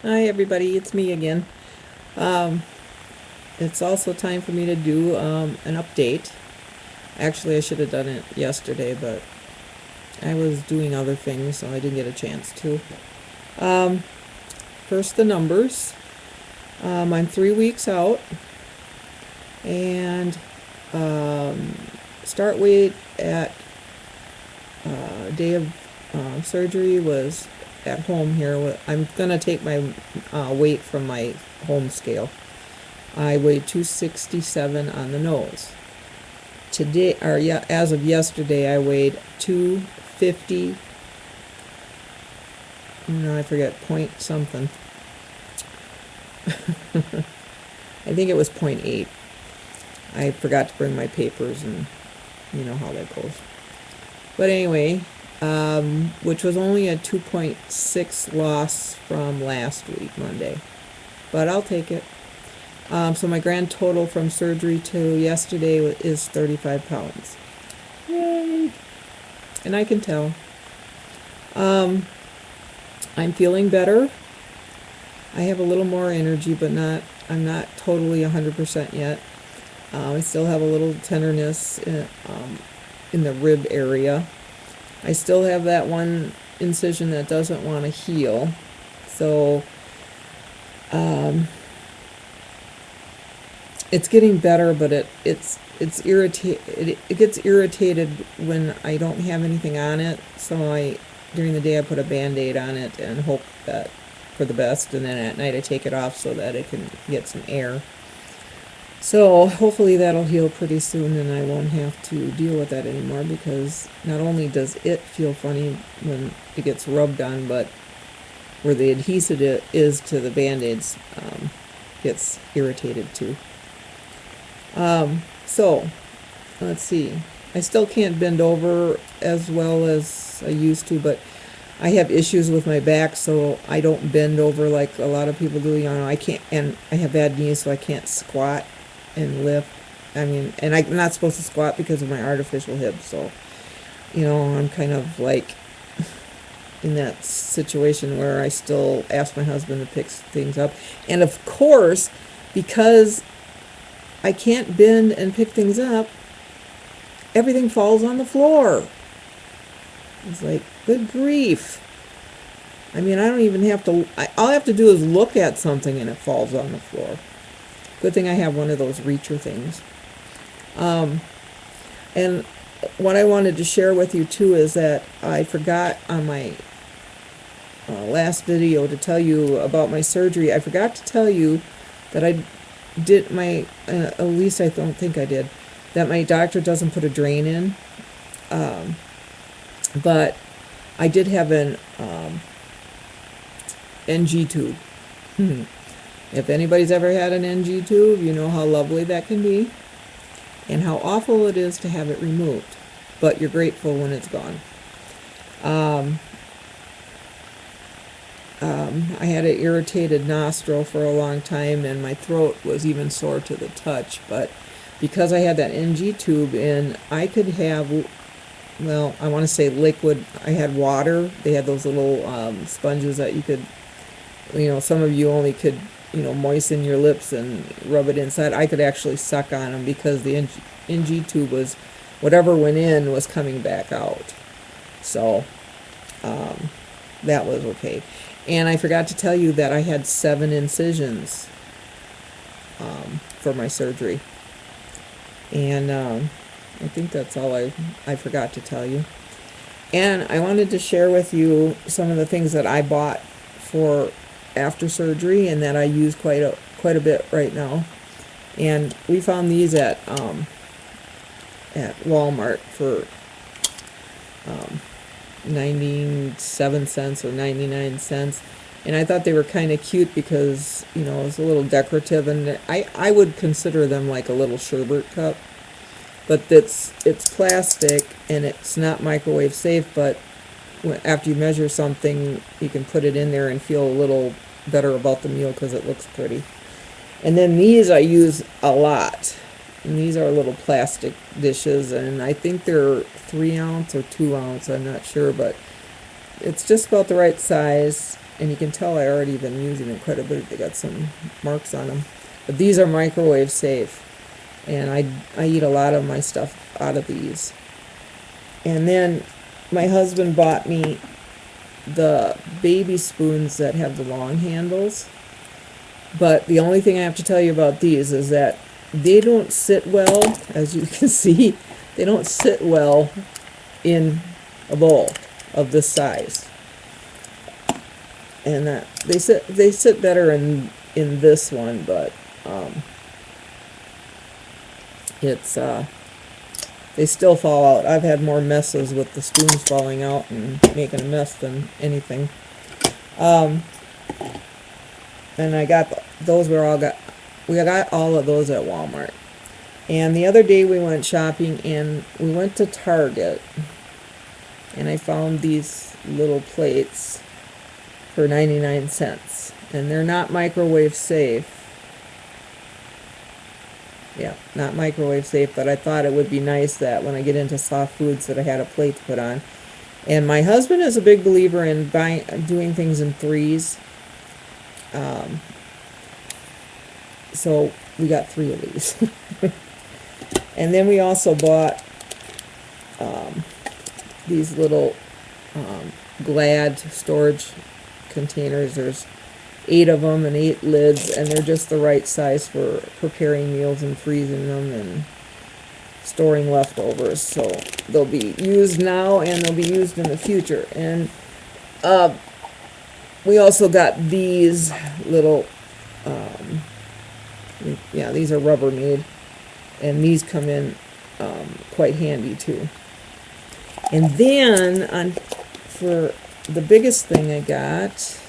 Hi everybody, it's me again. Um, it's also time for me to do an update. Actually, I should have done it yesterday, but I was doing other things, so I didn't get a chance to. Um, First, the numbers. I'm 3 weeks out, and um, start weight at day of surgery was at home here. I'm gonna take my weight from my home scale. I weighed 267 on the nose. Today, or yeah, as of yesterday, I weighed 250. No, I forget, point something. I think it was point 0.8. I forgot to bring my papers, and you know how that goes. But anyway, which was only a 2.6 loss from last week, Monday. But I'll take it. So my grand total from surgery to yesterday is 35 pounds. Yay! And I can tell. I'm feeling better. I have a little more energy, but I'm not totally 100% yet. I still have a little tenderness in the rib area. I still have that one incision that doesn't want to heal. So it's getting better, but it gets irritated when I don't have anything on it. So during the day I put a Band-Aid on it and hope that for the best, and then at night I take it off so that it can get some air. So hopefully that'll heal pretty soon and I won't have to deal with that anymore, because not only does it feel funny when it gets rubbed on, but where the adhesive is to the Band-Aids gets irritated too. So let's see. I still can't bend over as well as I used to, but I have issues with my back, so I don't bend over like a lot of people do. You know, I can't, and I have bad knees, so I can't squat and lift. I mean, and I'm not supposed to squat because of my artificial hip, so, you know, I'm kind of like in that situation where I still ask my husband to pick things up. And of course, because I can't bend and pick things up, everything falls on the floor. It's like, good grief. I mean, I don't even have to, all I have to do is look at something and it falls on the floor. Good thing I have one of those reacher things. And what I wanted to share with you too is that I forgot on my last video to tell you about my surgery. I forgot to tell you that I did my, at least I don't think I did, that my doctor doesn't put a drain in. But I did have an NG tube. If anybody's ever had an NG tube, you know how lovely that can be and how awful it is to have it removed, but you're grateful when it's gone. I had an irritated nostril for a long time, and my throat was even sore to the touch, but because I had that NG tube in, I could have, well, I want to say liquid. I had water. They had those little sponges that you could, you know, some of you only could, you know, moisten your lips and rub it inside. I could actually suck on them because the NG tube was, whatever went in was coming back out. So that was okay. And I forgot to tell you that I had 7 incisions for my surgery. And I think that's all I forgot to tell you. And I wanted to share with you some of the things that I bought for after surgery and that I use quite a bit right now. And we found these at Walmart for 97 cents or 99 cents. And I thought they were kind of cute because, you know, it was a little decorative, and I would consider them like a little sherbet cup. But it's plastic and it's not microwave safe, but after you measure something, you can put it in there and feel a little better about the meal because it looks pretty. And then these I use a lot. And these are little plastic dishes, and I think they're 3 ounce or 2 ounce, I'm not sure, but it's just about the right size. and you can tell I already been using it quite a bit. They got some marks on them. But these are microwave safe, and I eat a lot of my stuff out of these. And then my husband bought me the baby spoons that have the long handles. But the only thing I have to tell you about these is that they don't sit well, as you can see. They don't sit well in a bowl of this size. And they sit better in this one, but it's they still fall out. I've had more messes with the spoons falling out and making a mess than anything. And I got those. We got all of those at Walmart. And the other day we went shopping and we went to Target, and I found these little plates for 99 cents. And they're not microwave safe. Yeah, not microwave safe, but I thought it would be nice that when I get into soft foods that I had a plate to put on. And my husband is a big believer in doing things in threes. So we got 3 of these. And then we also bought these little Glad storage containers. There's 8 of them and 8 lids, and they're just the right size for preparing meals and freezing them and storing leftovers. So they'll be used now and they'll be used in the future. And we also got these little, yeah, these are Rubbermaid, and these come in quite handy too. And then for the biggest thing I got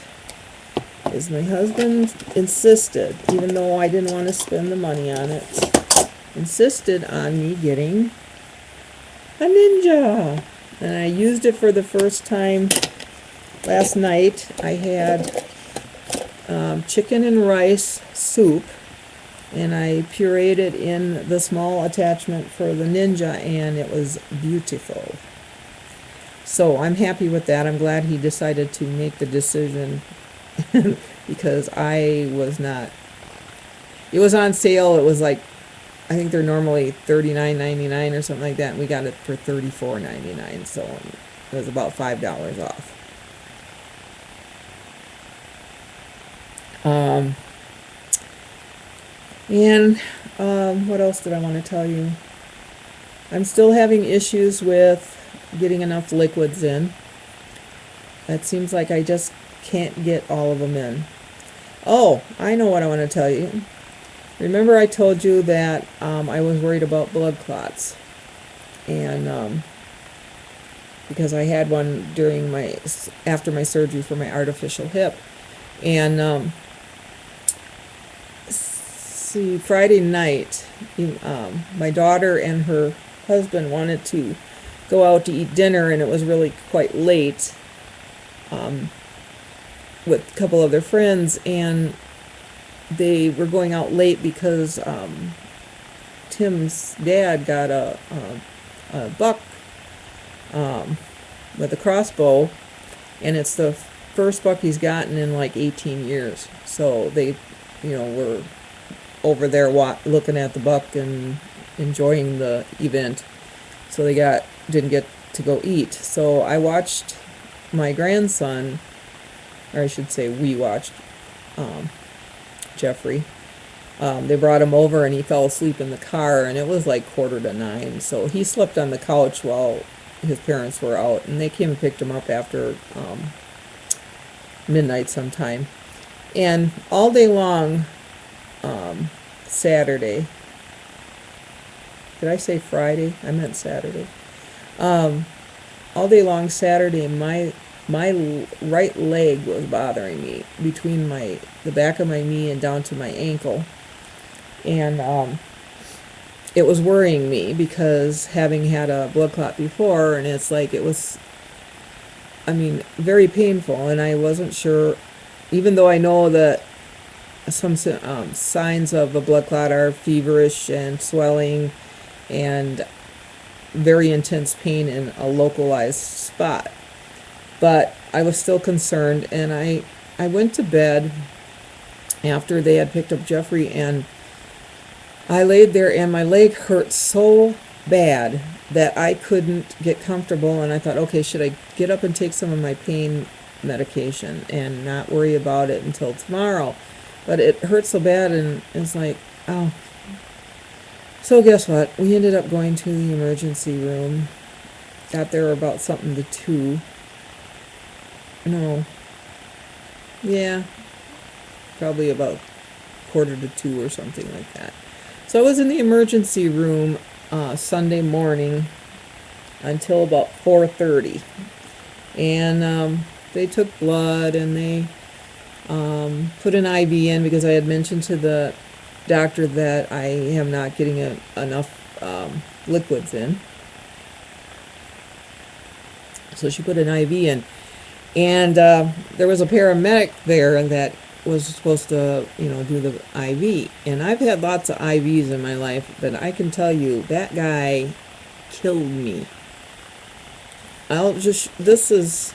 is my husband insisted, even though I didn't want to spend the money on it, insisted on me getting a Ninja. And I used it for the first time last night. I had chicken and rice soup, and I pureed it in the small attachment for the Ninja, and it was beautiful. So I'm happy with that. I'm glad he decided to make the decision because I was not. It was on sale. It was like, I think they're normally $39.99 or something like that, and we got it for $34.99, so it was about $5 off. What else did I want to tell you? I'm still having issues with getting enough liquids in. It seems like I just can't get all of them in. Oh, I know what I want to tell you. Remember I told you that I was worried about blood clots, and because I had one after my surgery for my artificial hip. And see, Friday night, my daughter and her husband wanted to go out to eat dinner, and it was really quite late, with a couple of their friends, and they were going out late because Tim's dad got a buck with a crossbow, and it's the first buck he's gotten in like 18 years. So they, were over there looking at the buck and enjoying the event. So they didn't get to go eat. So I watched my grandson, or I should say we watched, Jeffrey. They brought him over and he fell asleep in the car, and it was like 8:45. So he slept on the couch while his parents were out, and they came and picked him up after midnight sometime. And all day long, Saturday, did I say Friday? I meant Saturday. All day long Saturday, my right leg was bothering me between the back of my knee and down to my ankle, and it was worrying me because having had a blood clot before, and it's like it was, very painful, and I wasn't sure, even though I know that some signs of a blood clot are feverish and swelling and very intense pain in a localized spot. But I was still concerned, and I I went to bed after they had picked up Jeffrey, and I laid there, and my leg hurt so bad that I couldn't get comfortable, and I thought, okay, should I get up and take some of my pain medication and not worry about it until tomorrow? But it hurt so bad, and it's like, oh. So guess what? We ended up going to the emergency room. Got there about something to 2. No. Yeah. Probably about 1:45 or something like that. So I was in the emergency room Sunday morning until about 4:30. And they took blood, and they put an IV in because I had mentioned to the doctor that I am not getting enough liquids in. So she put an IV in. And there was a paramedic there that was supposed to, do the IV. And I've had lots of IVs in my life, but I can tell you, that guy killed me. This is,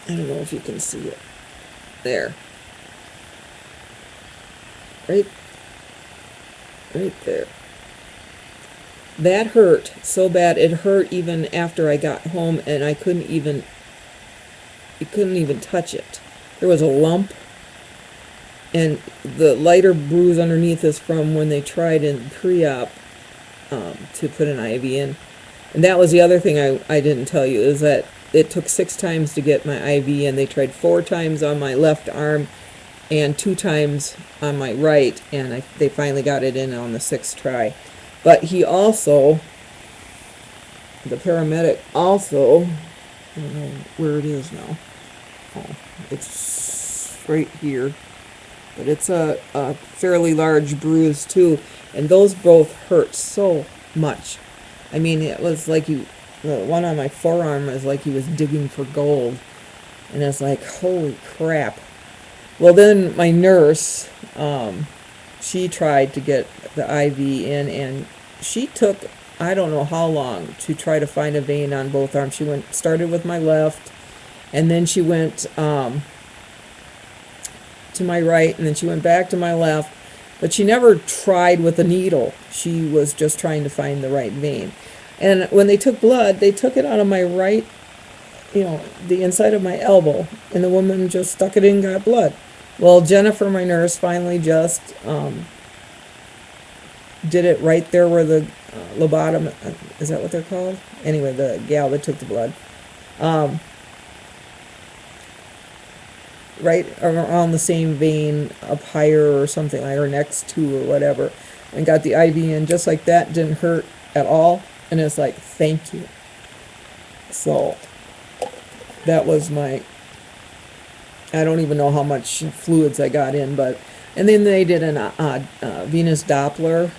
I don't know if you can see it. There. Right there. That hurt so bad. It hurt even after I got home, and I couldn't even touch it. There was a lump, and the lighter bruise underneath is from when they tried in pre-op to put an IV in. And that was the other thing I didn't tell you, is that it took 6 times to get my IV in. They tried 4 times on my left arm and 2 times on my right, and they finally got it in on the 6th try. But he also, the paramedic also, I don't know where it is now. Oh, it's right here. But it's a fairly large bruise too. And those both hurt so much. I mean, it was like the one on my forearm was like he was digging for gold. And it's like, holy crap. Well, then my nurse, she tried to get the IV in, and she took, I don't know how long, to try to find a vein on both arms. She started with my left, and then she went to my right, and then she went back to my left, but she never tried with a needle. She was just trying to find the right vein. And when they took blood, they took it out of my right, the inside of my elbow, and the woman just stuck it in and got blood. Well, Jennifer, my nurse, finally just did it right there where the lobotomy, is that what they're called? Anyway, the gal that took the blood. Right around the same vein up higher or something, like, or next to or whatever, and got the IV in just like that. Didn't hurt at all, and it's like, thank you. So that was I don't even know how much fluids I got in, and then they did a venous Doppler.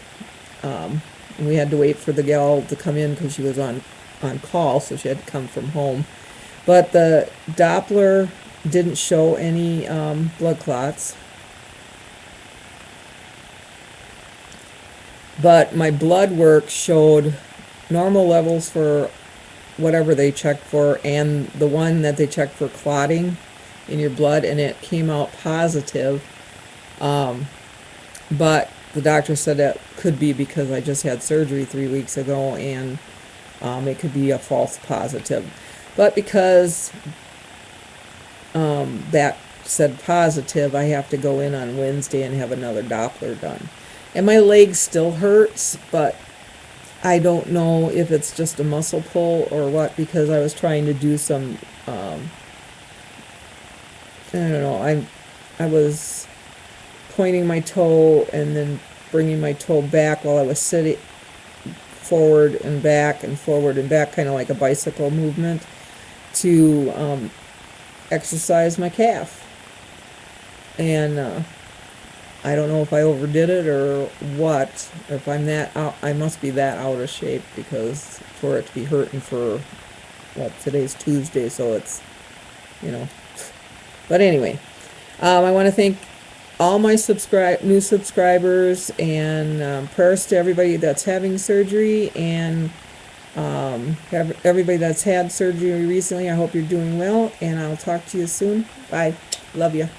And we had to wait for the gal to come in because she was on call, so she had to come from home. But the Doppler didn't show any blood clots. But my blood work showed normal levels for whatever they checked for, and the one that they checked for clotting in your blood, and it came out positive. But the doctor said that could be because I just had surgery 3 weeks ago, and it could be a false positive. But because that said positive, I have to go in on Wednesday and have another Doppler done. And my leg still hurts, but I don't know if it's just a muscle pull or what, because I was trying to do some, I don't know, I was pointing my toe and then bringing my toe back while I was sitting forward and back, kind of like a bicycle movement, to exercise my calf. And I don't know if I overdid it or what, or if I'm that out. I must be that out of shape, because for it to be hurting for, well, today's Tuesday, so it's, But anyway, I want to thank all my new subscribers, and prayers to everybody that's having surgery, and Everybody that's had surgery recently, I hope you're doing well, and I'll talk to you soon. Bye. Love you.